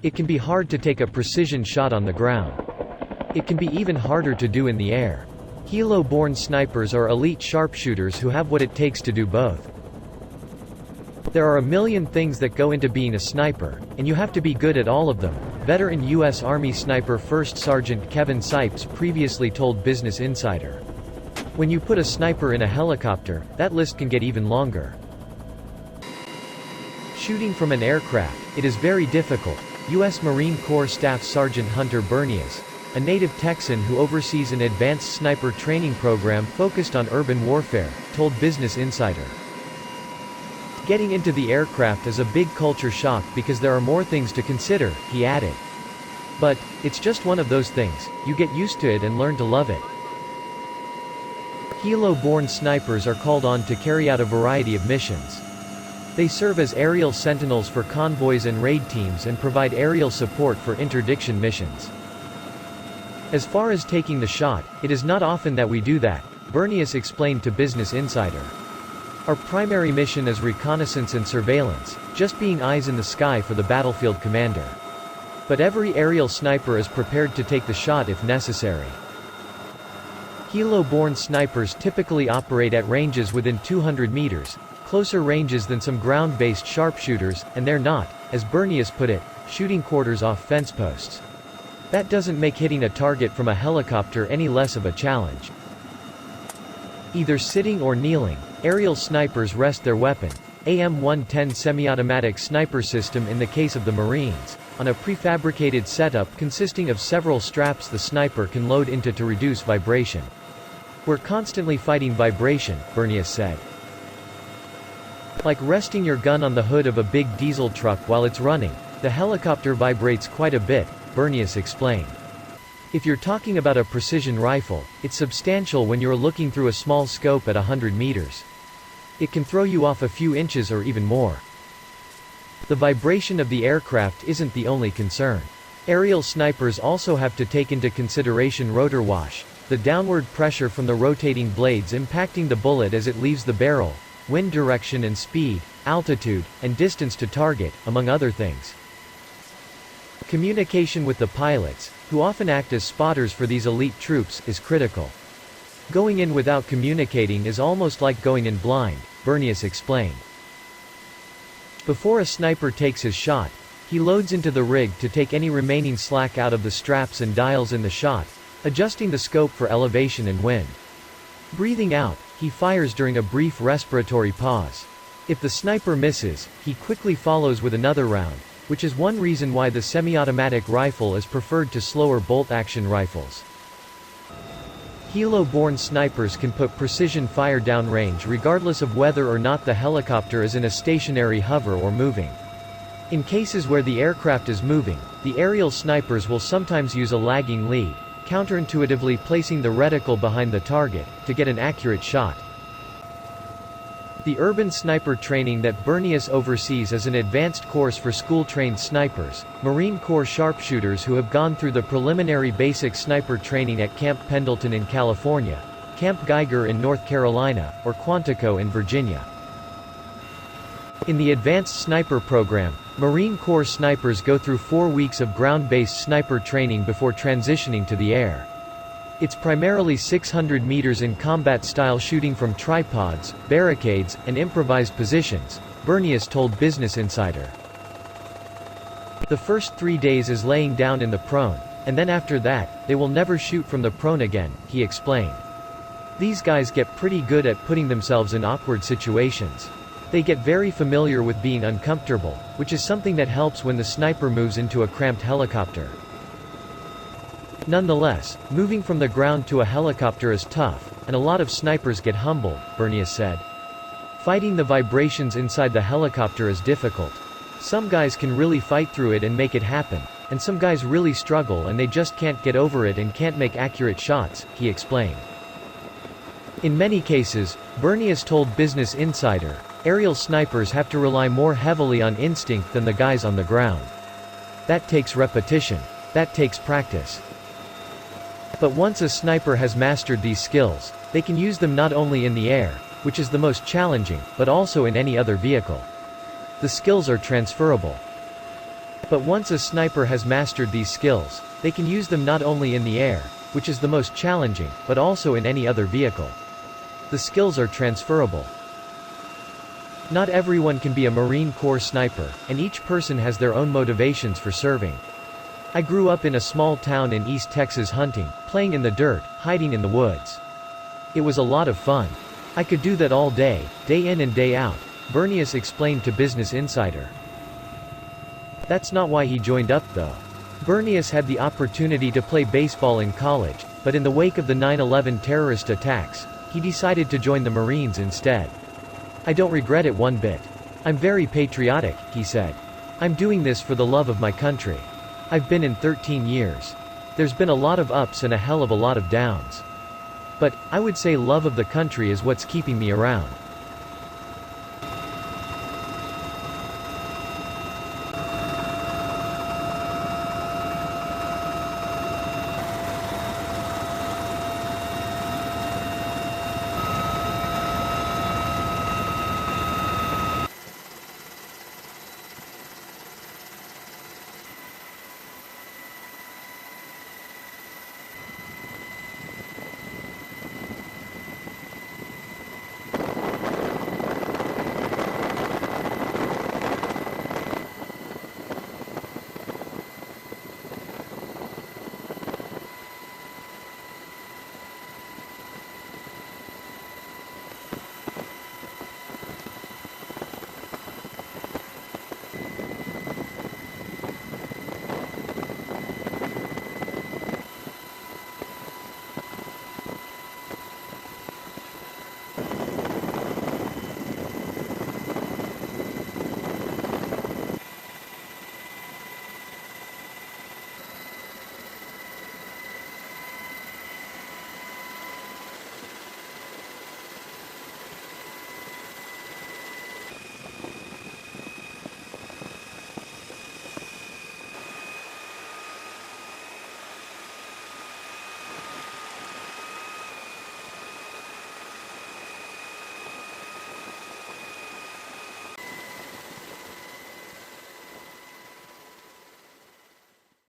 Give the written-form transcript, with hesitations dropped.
It can be hard to take a precision shot on the ground. It can be even harder to do in the air. Helo-born snipers are elite sharpshooters who have what it takes to do both. There are a million things that go into being a sniper, and you have to be good at all of them, veteran U.S. Army sniper First Sergeant Kevin Sipes previously told Business Insider. When you put a sniper in a helicopter, that list can get even longer. Shooting from an aircraft, it is very difficult, U.S. Marine Corps Staff Sergeant Hunter Bernius, a native Texan who oversees an advanced sniper training program focused on urban warfare, told Business Insider. Getting into the aircraft is a big culture shock because there are more things to consider, he added. But, it's just one of those things, you get used to it and learn to love it. Helo-born snipers are called on to carry out a variety of missions. They serve as aerial sentinels for convoys and raid teams and provide aerial support for interdiction missions. As far as taking the shot, it is not often that we do that, Bernius explained to Business Insider. Our primary mission is reconnaissance and surveillance, just being eyes in the sky for the battlefield commander. But every aerial sniper is prepared to take the shot if necessary. Helo-born snipers typically operate at ranges within 200 meters, closer ranges than some ground-based sharpshooters, and they're not, as Bernius put it, shooting quarters off fence posts. That doesn't make hitting a target from a helicopter any less of a challenge. Either sitting or kneeling, aerial snipers rest their weapon, AM-110 semi-automatic sniper system in the case of the Marines, on a prefabricated setup consisting of several straps the sniper can load into to reduce vibration. We're constantly fighting vibration, Bernius said. Like resting your gun on the hood of a big diesel truck while it's running, the helicopter vibrates quite a bit, Bernius explained. If you're talking about a precision rifle, it's substantial when you're looking through a small scope at 100 meters. It can throw you off a few inches or even more. The vibration of the aircraft isn't the only concern. Aerial snipers also have to take into consideration rotor wash, the downward pressure from the rotating blades impacting the bullet as it leaves the barrel, wind direction and speed, altitude, and distance to target, among other things. Communication with the pilots, who often act as spotters for these elite troops, is critical. Going in without communicating is almost like going in blind, Bernius explained. Before a sniper takes his shot, he loads into the rig to take any remaining slack out of the straps and dials in the shot, adjusting the scope for elevation and wind. Breathing out, he fires during a brief respiratory pause. If the sniper misses, he quickly follows with another round, which is one reason why the semi-automatic rifle is preferred to slower bolt-action rifles. Helo-born snipers can put precision fire downrange regardless of whether or not the helicopter is in a stationary hover or moving. In cases where the aircraft is moving, the aerial snipers will sometimes use a lagging lead, counterintuitively placing the reticle behind the target, to get an accurate shot. The urban sniper training that Bernius oversees is an advanced course for school-trained snipers, Marine Corps sharpshooters who have gone through the preliminary basic sniper training at Camp Pendleton in California, Camp Geiger in North Carolina, or Quantico in Virginia. In the advanced sniper program, Marine Corps snipers go through 4 weeks of ground-based sniper training before transitioning to the air. It's primarily 600 meters in combat-style shooting from tripods, barricades, and improvised positions, Bernius told Business Insider. The first 3 days is laying down in the prone, and then after that, they will never shoot from the prone again, he explained. These guys get pretty good at putting themselves in awkward situations. They get very familiar with being uncomfortable, which is something that helps when the sniper moves into a cramped helicopter. Nonetheless, moving from the ground to a helicopter is tough, and a lot of snipers get humbled, Bernius said. Fighting the vibrations inside the helicopter is difficult. Some guys can really fight through it and make it happen, and some guys really struggle and they just can't get over it and can't make accurate shots, he explained. In many cases, Bernius told Business Insider, aerial snipers have to rely more heavily on instinct than the guys on the ground. That takes repetition. That takes practice. But once a sniper has mastered these skills, they can use them not only in the air, which is the most challenging, but also in any other vehicle. The skills are transferable. But once a sniper has mastered these skills, they can use them not only in the air, which is the most challenging, but also in any other vehicle. The skills are transferable. Not everyone can be a Marine Corps sniper, and each person has their own motivations for serving. I grew up in a small town in East Texas hunting, playing in the dirt, hiding in the woods. It was a lot of fun. I could do that all day in and day out, Bernius explained to Business Insider. That's not why he joined up though. Bernius had the opportunity to play baseball in college, but in the wake of the 9/11 terrorist attacks, he decided to join the Marines instead. I don't regret it one bit. I'm very patriotic, he said. I'm doing this for the love of my country. I've been in 13 years. There's been a lot of ups and a hell of a lot of downs. But, I would say love of the country is what's keeping me around.